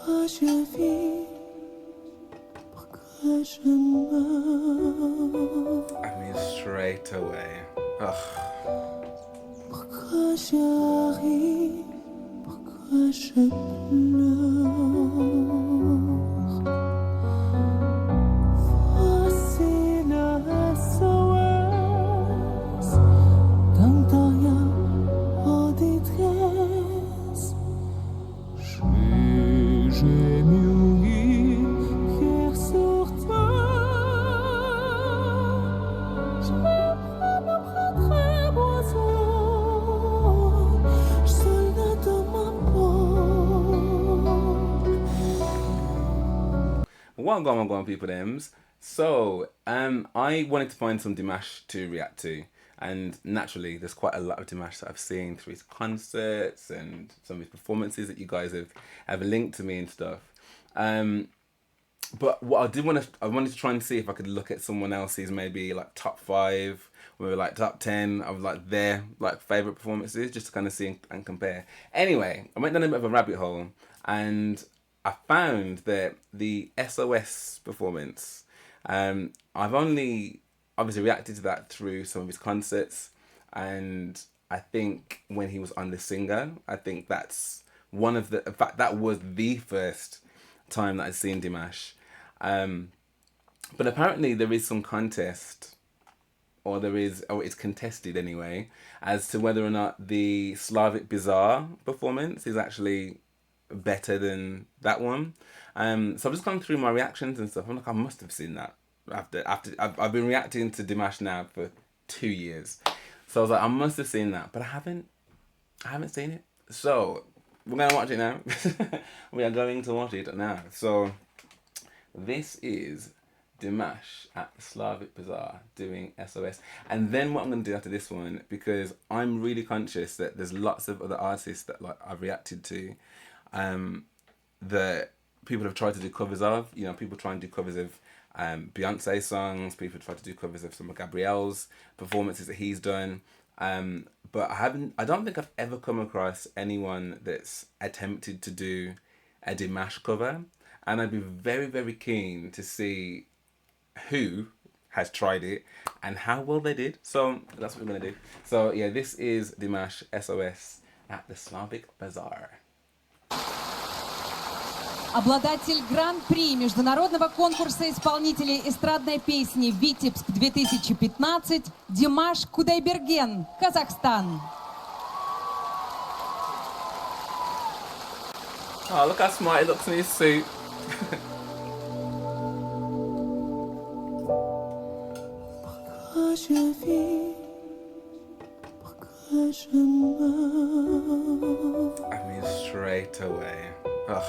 I mean, straight away. Ugh. What going on, people thems? So, I wanted to find some Dimash to react to, and naturally, there's quite a lot of Dimash that I've seen through his concerts and some of his performances that you guys have linked to me and stuff. But what I wanted to try and see if I could look at someone else's maybe like top 5, or like top 10 of like their like favorite performances, just to kind of see and compare. Anyway, I went down a bit of a rabbit hole, and I found that the SOS performance, I've only obviously reacted to that through some of his concerts, and I think when he was on The Singer, I think that's in fact that was the first time that I'd seen Dimash. But apparently there is some contest, or it's contested anyway, as to whether or not the Slavic Bazaar performance is actually better than that one. So I've just gone through my reactions and stuff. I'm like, I must have seen that after I've been reacting to Dimash now for 2 years. So I was like, I must have seen that, but I haven't seen it. So we're gonna watch it now. We are going to watch it now. So this is Dimash at the Slavic Bazaar doing SOS. And then what I'm going to do after this one, because I'm really conscious that there's lots of other artists that like I've reacted to, that people have tried to do covers of. You know, people try and do covers of Beyonce songs. People try to do covers of some of Gabrielle's performances that he's done. But I don't think I've ever come across anyone that's attempted to do a Dimash cover. And I'd be very, very keen to see who has tried it and how well they did. So that's what we're going to do. So yeah, this is Dimash SOS at the Slavic Bazaar. Обладатель гран-при международного конкурса исполнителей эстрадной песни «Витебск-2015» Димаш Кудайберген, Казахстан. Oh, look how smart he looks in his suit. I mean, straight away. Ugh.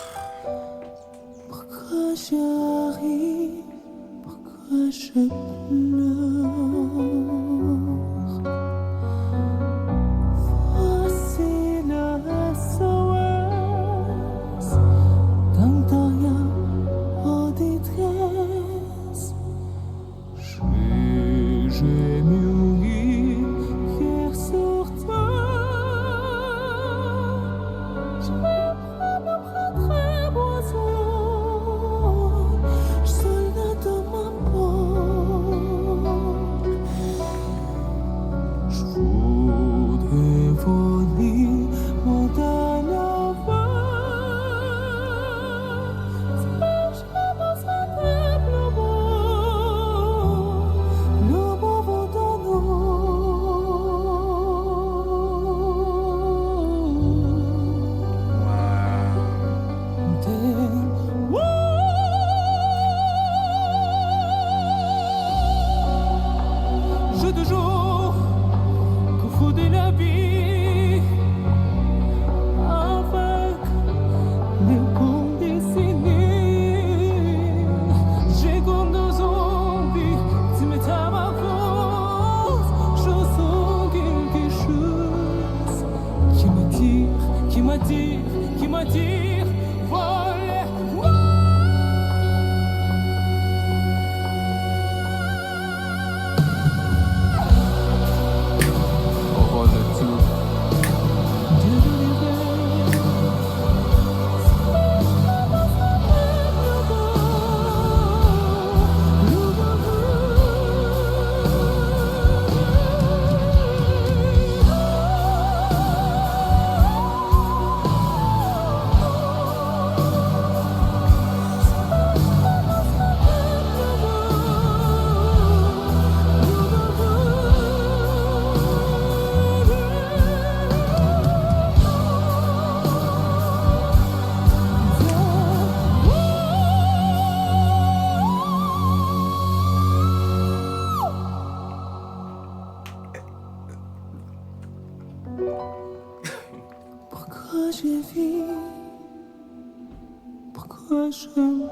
pourquoi je meurs,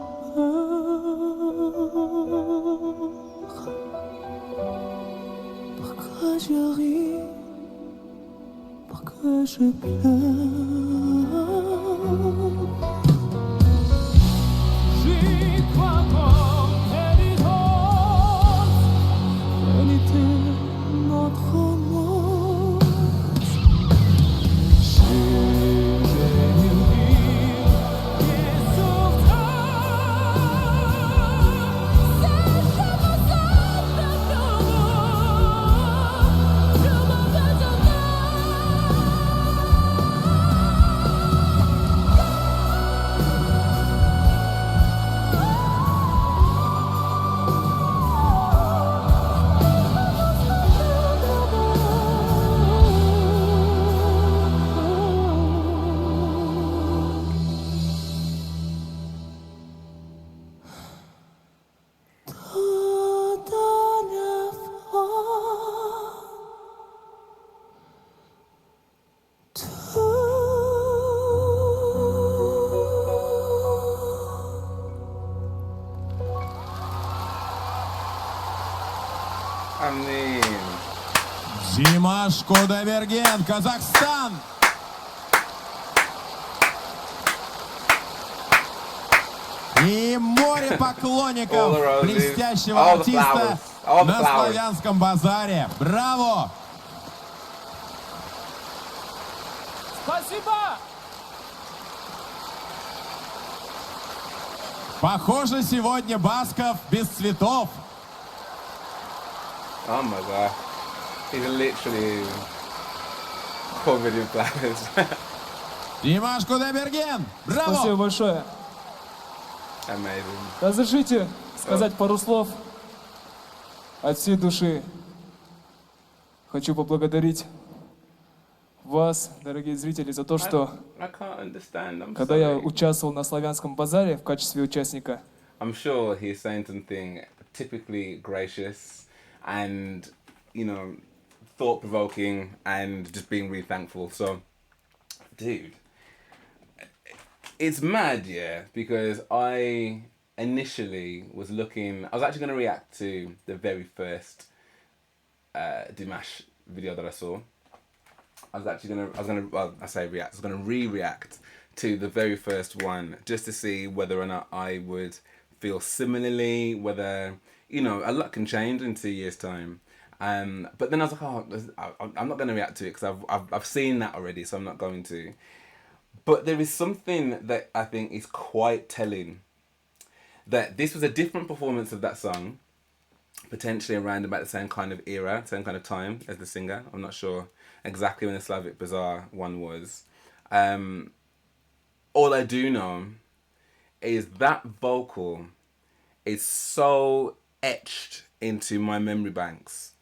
pourquoi je ris, pourquoi je pleure. J'y crois comme évidence, vérité notre mort. I mean, Димаш Кудайберген, Казахстан. И море All поклонников the roses, блестящего all the артиста flowers, all the на flowers. славянском базаре. Браво! Спасибо! Похоже, сегодня Басков без цветов. Oh my god. He's literally covered in flowers. Димаш Кудайберген, Спасибо браво! большое. Amazing. Разрешите сказать пару слов от всей души. Хочу поблагодарить вас, дорогие зрители, за то, что I can't understand. I'm когда я sorry. участвовал на славянском базаре в качестве участника, I'm sure he's saying something typically gracious and, you know, thought-provoking and just being really thankful. So, dude, it's mad, yeah, because I initially was actually going to react to the very first Dimash video that I saw. Well, I say react, I was going to re-react to the very first one just to see whether or not I would feel similarly, whether, you know, a lot can change in 2 years' time. But then I was like, oh, I'm not going to react to it because I've seen that already, so I'm not going to. But there is something that I think is quite telling, that this was a different performance of that song, potentially around about the same kind of era, same kind of time as the singer. I'm not sure exactly when the Slavic Bazaar one was. All I do know is that vocal is so etched into my memory banks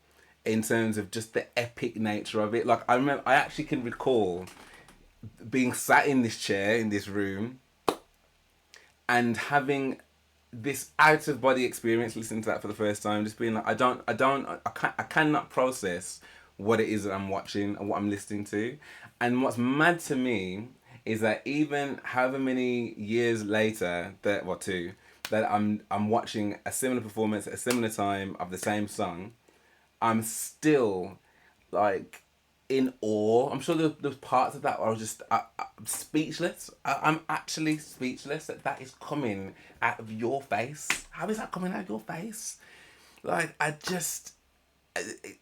in terms of just the epic nature of it. Like, I actually can recall being sat in this chair in this room and having this out of body experience listening to that for the first time, just being like, I cannot process what it is that I'm watching and what I'm listening to. And what's mad to me is that even however many years later that I'm watching a similar performance at a similar time of the same song, I'm still like in awe. I'm sure there's parts of that where I was just I'm speechless. I'm actually speechless that is coming out of your face. How is that coming out of your face? Like,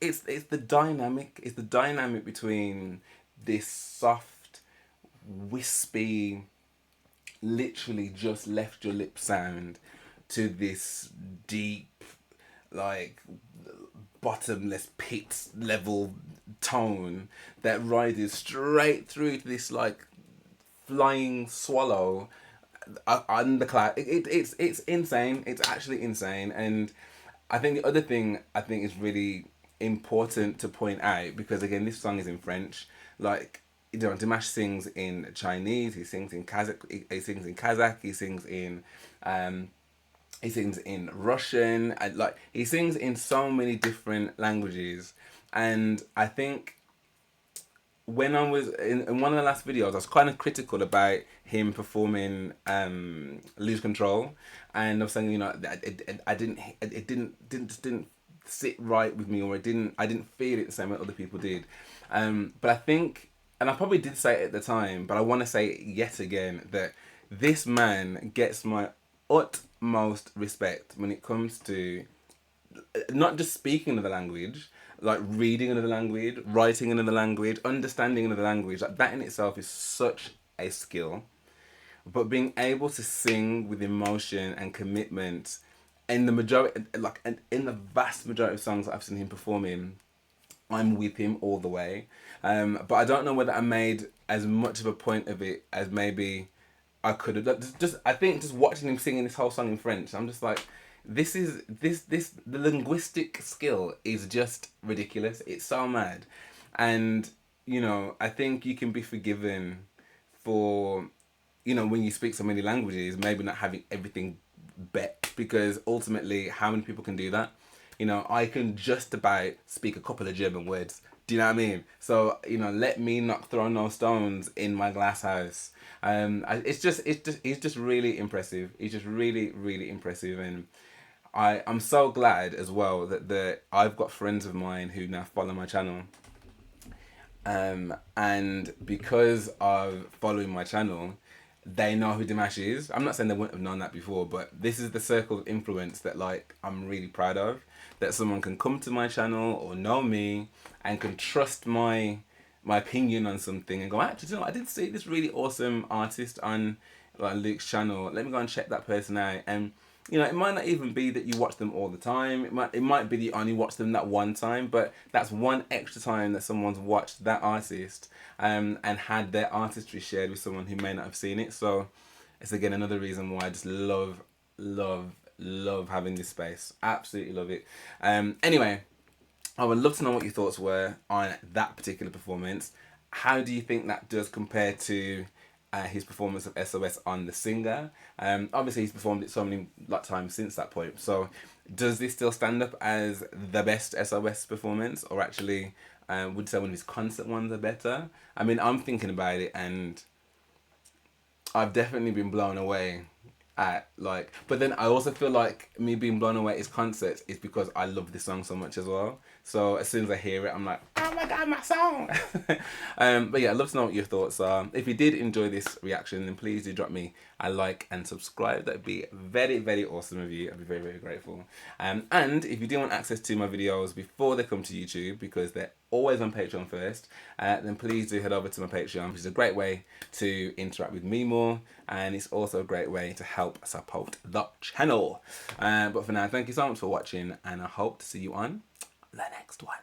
it's the dynamic. It's the dynamic between this soft, wispy, literally just left your lip sound to this deep, like, bottomless pit level tone that rises straight through to this like flying swallow on the cloud. It's insane. It's actually insane. And I think the other thing I think is really important to point out, because again this song is in French, like, you know, Dimash sings in Chinese, he sings in Kazakh, he sings in Russian, and like he sings in so many different languages. And I think when I was in one of the last videos, I was kind of critical about him performing "Lose Control," and I was saying, you know, it didn't sit right with me, or I didn't feel it the same way other people did. But I think, and I probably did say it at the time, but I want to say it yet again, that this man gets my utmost respect when it comes to not just speaking another language, like reading another language, writing another language, understanding another language. Like that in itself is such a skill. But being able to sing with emotion and commitment in the majority, like in the vast majority of songs that I've seen him performing, I'm with him all the way. But I don't know whether I made as much of a point of it as maybe I could have. I think just watching him singing this whole song in French, I'm just like, the linguistic skill is just ridiculous. It's so mad. And, you know, I think you can be forgiven for, you know, when you speak so many languages, maybe not having everything bet, because ultimately, how many people can do that? You know, I can just about speak a couple of German words. Do you know what I mean? So, you know, let me not throw no stones in my glass house. He's just really impressive. He's just really, really impressive. And I'm so glad as well that I've got friends of mine who now follow my channel. And because of following my channel, they know who Dimash is. I'm not saying they wouldn't have known that before, but this is the circle of influence that, like, I'm really proud of. That someone can come to my channel or know me and can trust my opinion on something and go, actually, you know, I did see this really awesome artist on like Luke's channel. Let me go and check that person out. And you know, it might not even be that you watch them all the time. It might be that you only watch them that one time, but that's one extra time that someone's watched that artist and had their artistry shared with someone who may not have seen it. So it's again another reason why I just love having this space. Absolutely love it. Anyway, I would love to know what your thoughts were on that particular performance. How do you think that does compare to his performance of SOS on The Singer? Obviously he's performed it so many times since that point. So does this still stand up as the best SOS performance, or actually would you say one of his concert ones are better? I mean, I'm thinking about it and I've definitely been blown away at but then I also feel like me being blown away at his concerts is because I love this song so much as well. So as soon as I hear it, I'm like, oh my god, my song. But yeah, I'd love to know what your thoughts are. If you did enjoy this reaction, then please do drop me a like and subscribe. That'd be very, very awesome of you. I'd be very, very grateful. And if you do want access to my videos before they come to YouTube, because they're always on Patreon first, then please do head over to my Patreon, which is a great way to interact with me more, and it's also a great way to help support the channel. But for now, thank you so much for watching, and I hope to see you on the next one.